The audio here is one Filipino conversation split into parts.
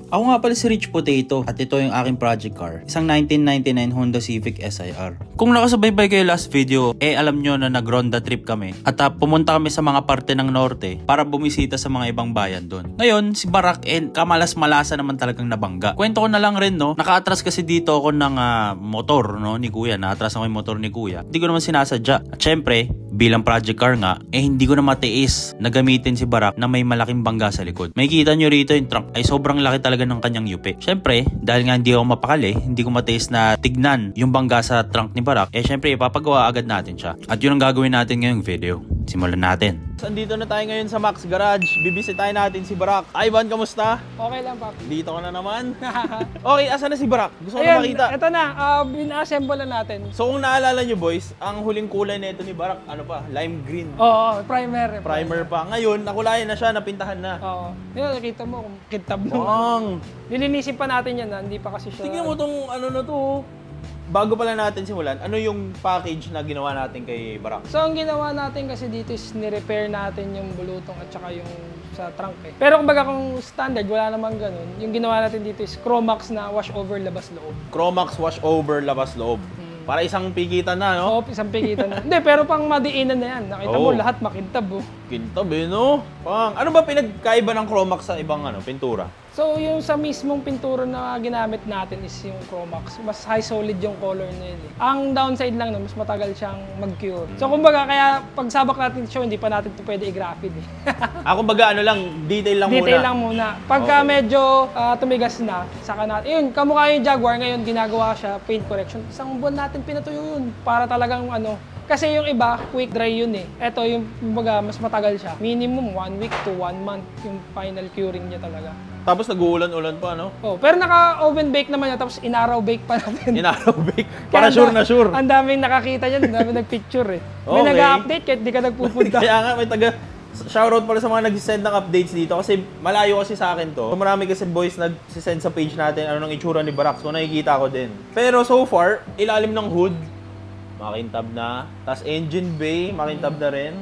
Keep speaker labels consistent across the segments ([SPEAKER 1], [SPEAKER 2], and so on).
[SPEAKER 1] Ako nga pala si Rich Potato at ito yung aking project car, isang 1999 Honda Civic SIR. Kung nakasubaybay kayo last video, alam nyo na nag-ronda trip kami at pumunta kami sa mga parte ng norte para bumisita sa mga ibang bayan doon. Ngayon, si Barak kamalas-malasa naman talagang nabangga. Kwento ko na lang rin, no, naka-atras kasi dito ako ng motor, no, ni Kuya. Na-atras ako yung motor ni Kuya. Hindi ko naman sinasadya. At syempre, bilang project car nga, hindi ko na matiis na gamitin si Barak na may malaking bangga sa likod. May kita nyo rito yung trunk ay sobrang laki talaga ng kanyang yupi. Syempre, dahil nga hindi ako mapakali, hindi ko matiis na tignan yung bangga sa trunk ni Barak, syempre ipapagawa agad natin siya. At yun ang gagawin natin ngayong video. Simulan natin. Andito na tayo ngayon sa Max Garage. Bibisitahin natin si Barak. Ivan, kamusta?
[SPEAKER 2] Okay lang, Papi.
[SPEAKER 1] Dito ka na naman. Okay, asan na si Barak? Gusto ko na makita.
[SPEAKER 2] Ito na, bin-assemble na natin.
[SPEAKER 1] So kung naalala nyo boys, ang huling kulay na ito ni Barak, ano pa? Lime green.
[SPEAKER 2] Oo, primer.
[SPEAKER 1] Primer pa. Ngayon, nakulayan na siya, napintahan na.
[SPEAKER 2] Oo. Yun, nakita mo, kung kitab mo.
[SPEAKER 1] Bang!
[SPEAKER 2] Nilinisin pa natin yan, hindi pa kasi siya.
[SPEAKER 1] Tingnan mo tong ano na to. Bago pala natin simulan, ano yung package na ginawa natin kay Barak?
[SPEAKER 2] So, ang ginawa natin kasi dito is ni-repair natin yung bulutong at saka yung sa trunk eh. Pero kumbaga kung standard, wala namang ganun. Yung ginawa natin dito is Chromax na wash over labas loob.
[SPEAKER 1] Chromax wash over labas loob. Para isang pigitan na, no?
[SPEAKER 2] Oo, isang pigitan na. Hindi, pero pang madiinan na yan. Nakita mo, lahat makintab, oh.
[SPEAKER 1] Kintab eh, no? Ano ba pinagkaiba ng Chromax sa ibang pintura?
[SPEAKER 2] So, yung sa mismong pintura na ginamit natin is yung Chromax. Mas high solid yung color na yun eh. Ang downside lang na mas matagal siyang mag-cure. So, kumbaga, kaya pag sabak natin show, hindi pa natin ito pwede i-graphite eh.
[SPEAKER 1] Kumbaga, ano lang, detail lang
[SPEAKER 2] detail lang muna. Pagka medyo tumigas na, saka natin. Yun, kamukha yung Jaguar ngayon, ginagawa siya, paint correction. Isang buwan natin pinatuyo yun. Para talagang kasi yung iba, quick dry yun eh. Ito yung, kumbaga, mas matagal siya. Minimum 1 week to 1 month yung final curing niya talaga.
[SPEAKER 1] Tapos nag-uulan-ulan pa, no?
[SPEAKER 2] Oh, pero naka-oven bake naman yan, tapos inaraw bake pa natin.
[SPEAKER 1] Inaraw bake? Para sure na sure.
[SPEAKER 2] Ang daming nakakita yan, ang daming nagpicture eh. May nag-update kahit di ka nagpupunta.
[SPEAKER 1] Kaya nga, may shoutout pala sa mga nag-send ng updates dito kasi malayo kasi sa akin to. So, marami kasi boys nag-send sa page natin ano nang itsura ni Barak. So nakikita ko din. Pero so far, ilalim ng hood, makintab na. Tapos engine bay, makintab na rin.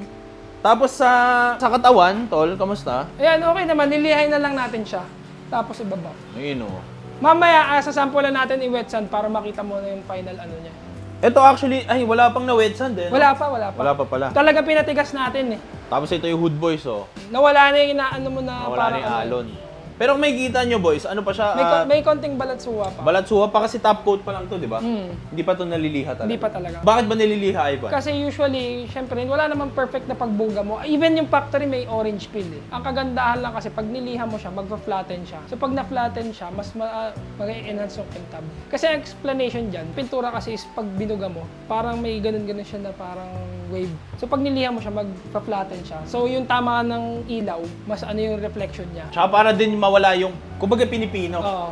[SPEAKER 1] Tapos sa katawan, tol, kamusta?
[SPEAKER 2] Ayan, okay naman. Nilihay na lang natin siya. Tapos ibaba.
[SPEAKER 1] Ayun o.
[SPEAKER 2] Mamaya, sasampulan natin i-wet sand para makita mo na yung final niya.
[SPEAKER 1] Ito actually, wala pang na-wet sand eh.
[SPEAKER 2] Wala pa.
[SPEAKER 1] Wala pa pala.
[SPEAKER 2] Talaga pinatigas natin eh.
[SPEAKER 1] Tapos ito yung hood boys oh.
[SPEAKER 2] Nawala na yung inaano mo na
[SPEAKER 1] nawala na yung alon. Pero kung may kita nyo boys, ano pa siya?
[SPEAKER 2] May konting balatsuwa pa.
[SPEAKER 1] Balatsuwa pa kasi top coat pa lang to, di ba? Hindi pa to naliliha talaga.
[SPEAKER 2] Hindi pa talaga.
[SPEAKER 1] Bakit ba naliliha, Ivan?
[SPEAKER 2] Kasi usually, syempre, wala namang perfect na pagbuga mo. Even yung factory may orange peel eh. Ang kagandahan lang kasi pag niliha mo siya, magpa-flatten siya. So pag na-flatten siya, mas mag-enhance yung kintab. Kasi ang explanation dyan, pintura kasi is pag binuga mo, parang may ganun-ganun siya na parang wave. So pag niliha mo siya, magpa-flatten siya. So yung tama ng ilaw, mas yung reflection niya.
[SPEAKER 1] Tsaka para din mawala yung, kumbaga Pinipino.
[SPEAKER 2] Oo.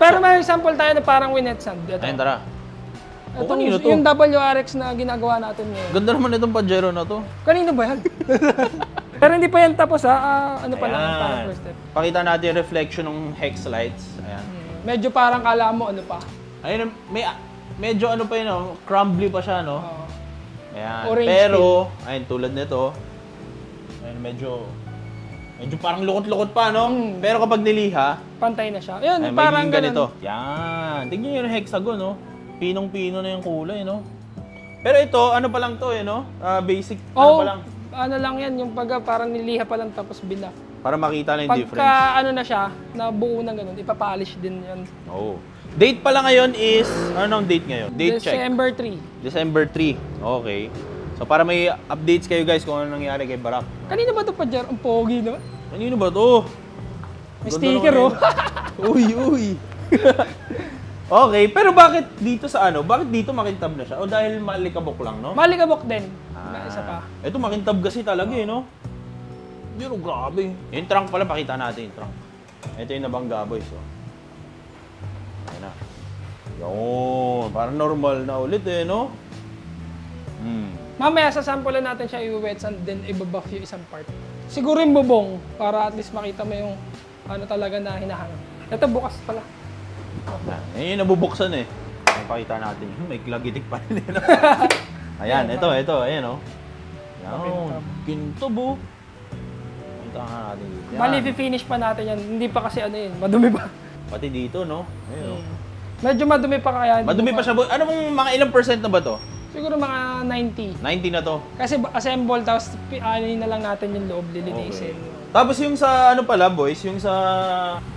[SPEAKER 2] Pero may sample tayo na parang wet sand.
[SPEAKER 1] Ayun, tara.
[SPEAKER 2] Ito, kanino to? Yung WRX na ginagawa natin ngayon.
[SPEAKER 1] Ganda naman itong Pajero na to.
[SPEAKER 2] Kanino ba yan? Pero hindi pa yan tapos ha. Ano pa lang, parang first step.
[SPEAKER 1] Pakita natin yung reflection ng hex lights. Ayan.
[SPEAKER 2] Medyo parang kala mo ano pa.
[SPEAKER 1] Ayun, medyo ano pa yun, crumbly pa siya, no?
[SPEAKER 2] Oo.
[SPEAKER 1] Ayan.
[SPEAKER 2] Orange
[SPEAKER 1] pero, ayun, tulad nito, ayun, medyo parang lukot-lukot pa, no? Pero kapag niliha,
[SPEAKER 2] pantay na siya. Ayun,
[SPEAKER 1] ay,
[SPEAKER 2] parang
[SPEAKER 1] ganito. Yan. Tingnan nyo yung hexagon, no? Pinong-pino na yung kulay, no? Pero ito, ano pa lang to, no? Basic, ano pa lang?
[SPEAKER 2] Ano lang yan, yung parang niliha pa lang tapos binak.
[SPEAKER 1] Para makita na yung difference.
[SPEAKER 2] Pagka ano na siya, nabuo ng ganun, ipapolish din yan.
[SPEAKER 1] Oo. Date pala ngayon is, ano ang date ngayon? Date
[SPEAKER 2] December
[SPEAKER 1] check.
[SPEAKER 2] 3.
[SPEAKER 1] December 3. Okay. So para may updates kayo guys kung ano nangyari kay Barak.
[SPEAKER 2] Kanina ba ito pa, Jer? Ang pogi naman.
[SPEAKER 1] Kanino ba to?
[SPEAKER 2] May sticker oh.
[SPEAKER 1] Uy. Okay, pero bakit dito sa bakit dito makintab na siya? O dahil malikabok lang, no?
[SPEAKER 2] Malikabok din. May isa pa.
[SPEAKER 1] Ito makintab kasi talaga eh, no? Pero grabe. Yung trunk pala, pakita natin yung trunk. Ito yung nabangga boys, oh. Ayan na. Yun, parang normal na ulit eh, no?
[SPEAKER 2] Mamaya sasampulan natin siya i-wet sand then i-buff yung isang part. Siguro yung bubong para at least makita mo yung ano talaga na hinahanap. Ito bukas pala.
[SPEAKER 1] Ayan yung nabubuksan eh. Pakita natin yun, may glagitik pa rin eh. Ayan, ito, ayan o. Yan, kintob o. Punta nga natin dito.
[SPEAKER 2] Bali, finish pa natin yan. Hindi pa kasi ano yun, madumi pa.
[SPEAKER 3] Pati dito, no? Ayun,
[SPEAKER 2] Medyo madumi pa kaya.
[SPEAKER 3] Madumi pa siya, boy. Ano mong mga ilang percent na ba to?
[SPEAKER 2] Siguro mga 90.
[SPEAKER 3] 90 na to.
[SPEAKER 2] Kasi assemble, tapos na lang natin yung loob, lilinisin.
[SPEAKER 3] Tapos yung sa ano pala, boys, yung sa,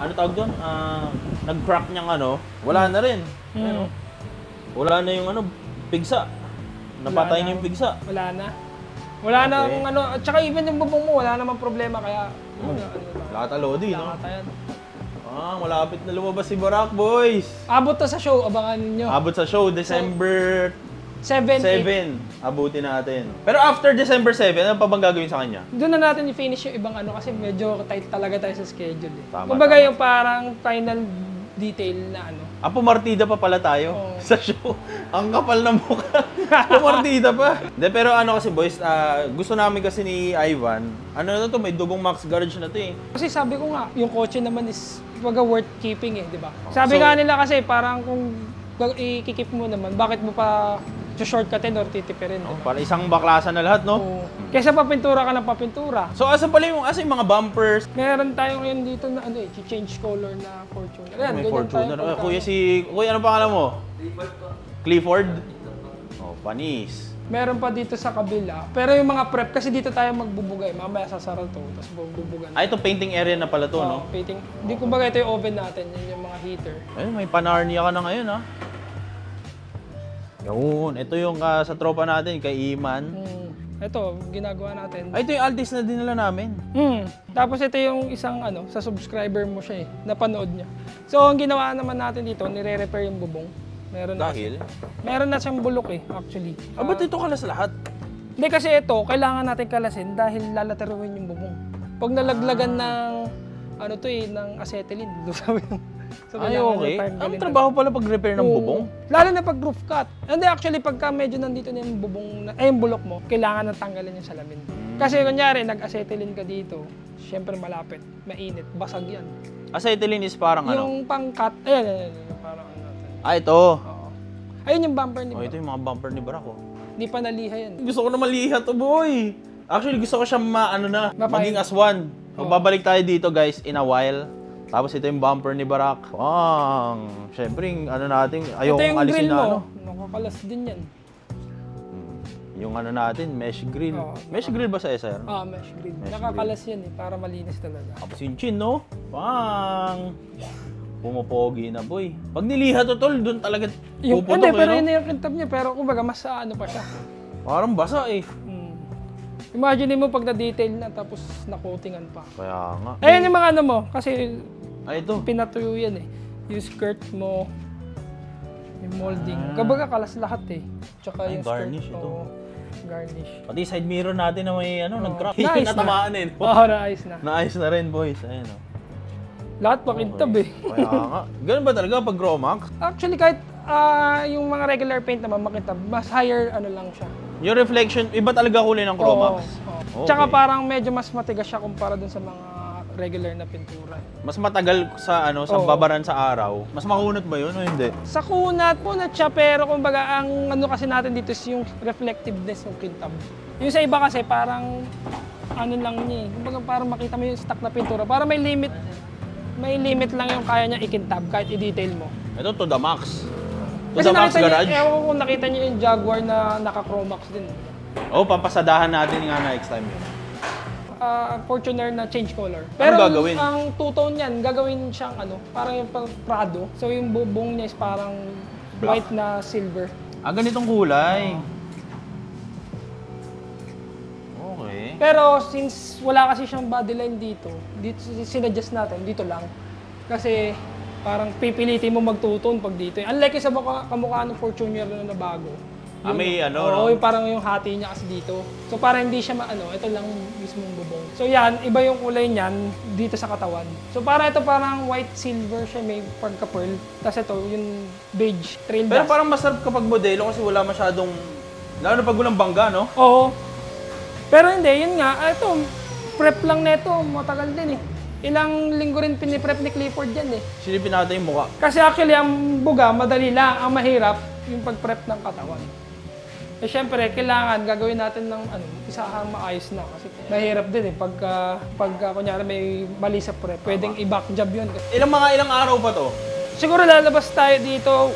[SPEAKER 3] ano tawag doon? Nag-crack niyang ano, wala na rin. Ano? Wala na yung ano, pigsa. Napatay na yung pigsa.
[SPEAKER 2] Wala na. Wala na yung ano, at saka even yung bubong mo, wala namang problema, kaya...
[SPEAKER 3] Lata Lodi, no?
[SPEAKER 2] Lata yan.
[SPEAKER 3] Malapit na lumabas si Barak, boys.
[SPEAKER 2] Abot na sa show, abangan ninyo.
[SPEAKER 3] Abot sa show, December
[SPEAKER 2] 7.
[SPEAKER 3] Abutin natin. Pero after December 7, ano pa bang gagawin sa kanya?
[SPEAKER 2] Doon na natin i-finish yung ibang ano kasi medyo tight talaga tayo sa schedule.
[SPEAKER 3] Tama,
[SPEAKER 2] kumbaga yung parang final detail na ano.
[SPEAKER 3] Pumartida pa pala tayo sa show. Ang kapal na mukha. Pumartida pa. De, pero ano kasi boys, gusto namin kasi ni Ivan, ano na to, may dugong Max Garage na to eh.
[SPEAKER 2] Kasi sabi ko nga, yung kotse naman is worth keeping eh, di ba? Sabi nga nila kasi parang kung i-keep mo naman, bakit mo pa shortcutin or titipirin? Diba?
[SPEAKER 3] Para isang baklasan na lahat, no?
[SPEAKER 2] Kesa papintura ka ng papintura.
[SPEAKER 3] So, asa pala yung mga bumpers?
[SPEAKER 2] Meron tayo ngayon dito na ano change color na Fortuner. Ayan,
[SPEAKER 3] may Fortuner. Kuya, ano pangalan mo? Clifford. Panis.
[SPEAKER 2] Meron pa dito sa kabila. Pero yung mga prep, kasi dito tayo magbubugay. Mamaya sasara to, tapos bubugan.
[SPEAKER 3] Ito painting area na pala to, no?
[SPEAKER 2] Painting. Hindi, kumbaga ito yung oven natin, yun yung mga heater.
[SPEAKER 3] Ayun, may panarnia ka na ngayon, ha? Yun, ito yung sa tropa natin, kay Iman.
[SPEAKER 2] Ito, ginagawa natin.
[SPEAKER 3] Ito yung Altis na dinala namin.
[SPEAKER 2] Tapos ito yung isang sa subscriber mo siya eh, napanood niya. So, ang ginawa naman natin dito, nire-repair yung bubong. Meron na siyang bulok eh, actually.
[SPEAKER 3] Ba't ito kalas lahat?
[SPEAKER 2] Hindi kasi ito, kailangan natin kalasin dahil lalateruin yung bubong. Pag nalaglagan ng, ng acetylene, sabi mo. So,
[SPEAKER 3] okay. Ang trabaho pala pag-repair ng bubong?
[SPEAKER 2] Lalo na pag roof cut. Hindi, actually, pagka medyo nandito na yung bubong, yung bulok mo, kailangan na tanggalin yung salamin. Kasi kunyari, nag-acetylene ka dito, syempre malapit, mainit, basag yan.
[SPEAKER 3] Acetylene is parang ano?
[SPEAKER 2] Yung pang-cut, ayan, parang ano.
[SPEAKER 3] Ito.
[SPEAKER 2] Ayun yung bumper ni Barak.
[SPEAKER 3] Ito yung mga bumper ni Barak,
[SPEAKER 2] Hindi pa naliha yan.
[SPEAKER 3] Gusto ko na maliha to, boy. Actually, gusto ko siya maging aswan. Babalik tayo dito, guys, in a while. Tapos ito yung bumper ni Barak. Siyempre, natin, ayokong alisin na ano.
[SPEAKER 2] Nakakalas din yan.
[SPEAKER 3] Yung natin, mesh grill. Mesh grill ba sa SR?
[SPEAKER 2] Mesh grill. Nakakalas yan eh, para malinis talaga.
[SPEAKER 3] Tapos yung chin, no? Pumopogi na, boy. Pag niliha to, tol, doon talaga puputok.
[SPEAKER 2] Hindi, pero yun na yung kintab niya. Pero kumbaga, mas ano pa siya.
[SPEAKER 3] Parang basa eh.
[SPEAKER 2] Imagine mo pag na-detail na, tapos na-coatingan pa.
[SPEAKER 3] Kaya nga.
[SPEAKER 2] Ayan yung mga mo, kasi
[SPEAKER 3] ito.
[SPEAKER 2] Pinatuyo yan eh. Yung skirt mo, yung molding. Kumbaga, kalas lahat eh. Tsaka yung
[SPEAKER 3] garnish
[SPEAKER 2] skirt,
[SPEAKER 3] ito.
[SPEAKER 2] Garnish.
[SPEAKER 3] Pati side mirror natin na may nag-crack.
[SPEAKER 2] Nice
[SPEAKER 3] natamaan eh.
[SPEAKER 2] Naayos na.
[SPEAKER 3] Naayos na rin, boys. Ayan
[SPEAKER 2] Lahat pakintab eh.
[SPEAKER 3] Kaya nga. Ganun ba talaga pag Gromax?
[SPEAKER 2] Actually, kahit yung mga regular paint naman makintab, mas higher lang siya.
[SPEAKER 3] Yung reflection, iba talaga kulay ng Gromax.
[SPEAKER 2] Tsaka parang medyo mas matigas siya kumpara dun sa mga regular na pintura.
[SPEAKER 3] Mas matagal sa sa babaran sa araw. Mas makunat ba yun o hindi?
[SPEAKER 2] Sa kunat siya, pero kumbaga ang kasi natin dito is yung reflectiveness ng kintab. Yung sa iba kasi parang lang niya eh. Kumbaga parang makita mo yung stock na pintura. Para may limit lang yung kaya niya ikintab kahit i-detail mo.
[SPEAKER 3] Ito to the max. To
[SPEAKER 2] Kasi
[SPEAKER 3] the Max Garage.
[SPEAKER 2] Ewan ko kung nakita niyo yung Jaguar na naka-Chromax din.
[SPEAKER 3] Papasadahan natin nga next time yun.
[SPEAKER 2] Fortuner na change color. Pero
[SPEAKER 3] gagawin?
[SPEAKER 2] Ang two-tone niyan, gagawin siyang parang yung Prado. So yung bubong niya is parang white na silver.
[SPEAKER 3] Ganitong kulay. Okay.
[SPEAKER 2] Pero since wala kasi siyang bodyline dito sinadjust natin dito lang. Kasi parang pipilitin mo mag-two-tone pag dito. Unlike sa kamukha ng Fortuner na bago.
[SPEAKER 3] May
[SPEAKER 2] yung parang yung hati niya kasi dito. So parang hindi siya ito lang mismong bubong. So yan, iba yung kulay niyan dito sa katawan. So ito parang white silver siya, may pagka-pearl. Tapos ito, yung beige trail
[SPEAKER 3] Pero
[SPEAKER 2] dust.
[SPEAKER 3] parang masarap kapag modelo kasi wala masyadong, lalo na pag walang bangga, no?
[SPEAKER 2] Oo. Pero hindi, yun nga, ito, prep lang nito, matagal din eh. Ilang linggo rin piniprep ni Clifford yan eh.
[SPEAKER 3] Silipin natin yung mukha.
[SPEAKER 2] Kasi actually, ang buga, madali lang. Ang mahirap, yung pag-prep ng katawan. Eh syempre, kailangan gagawin natin ng isahang maayos na kasi mahirap din eh pagka kunyari may mali sa prep, pwedeng i-back job yun.
[SPEAKER 3] Ilang araw pa to?
[SPEAKER 2] Siguro lalabas tayo dito,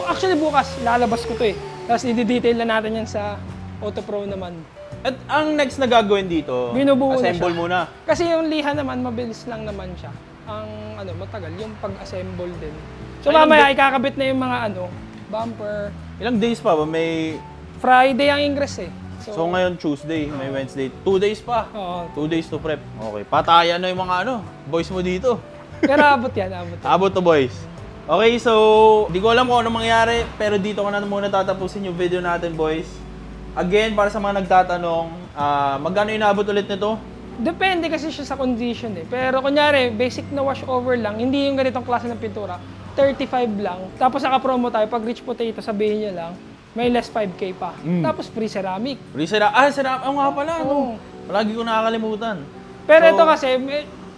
[SPEAKER 2] actually bukas lalabas ko to eh. Tapos i-detail na natin yan sa Autopro naman.
[SPEAKER 3] At ang next na gagawin dito,
[SPEAKER 2] binubuo
[SPEAKER 3] assemble muna.
[SPEAKER 2] Kasi yung liha naman, mabilis lang naman siya. Ang matagal, yung pag-assemble din. So mamaya ikakabit na yung mga bumper.
[SPEAKER 3] Ilang days pa ba? May...
[SPEAKER 2] Friday ang ingress eh.
[SPEAKER 3] So ngayon Tuesday, may Wednesday. 2 days pa.
[SPEAKER 2] Oo.
[SPEAKER 3] 2 days to prep. Okay, patayan na yung mga boys mo dito.
[SPEAKER 2] Pero abot yan, abot.
[SPEAKER 3] Abot to boys. Okay, so di ko alam kung ano mangyari, pero dito ko na muna tatapusin yung video natin boys. Again, para sa mga nagtatanong, magkano inabot ulit nito?
[SPEAKER 2] Depende kasi siya sa condition eh. Pero kunyari, basic na wash over lang, hindi yung ganitong klase ng pintura, 35 lang. Tapos naka-promo tayo, pag rich potato, sabihin niya lang, may less 5K pa. Tapos free ceramic.
[SPEAKER 3] Free ceramic? Ceramic. Nga pala,
[SPEAKER 2] Oo.
[SPEAKER 3] Palagi ko nakakalimutan.
[SPEAKER 2] Pero ito kasi,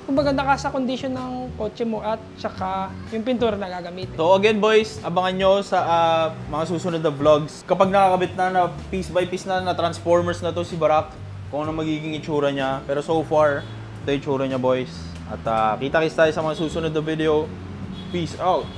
[SPEAKER 2] kung maganda ka sa condition ng kotse mo at saka yung pintura na gagamitin.
[SPEAKER 3] So again boys, abangan nyo sa mga susunod na vlogs. Kapag nakakabit na piece by piece na Transformers na to si Barak, kung ano magiging itsura niya. Pero so far, ito yung itsura niya boys. At kita-kits tayo sa mga susunod na video. Peace out!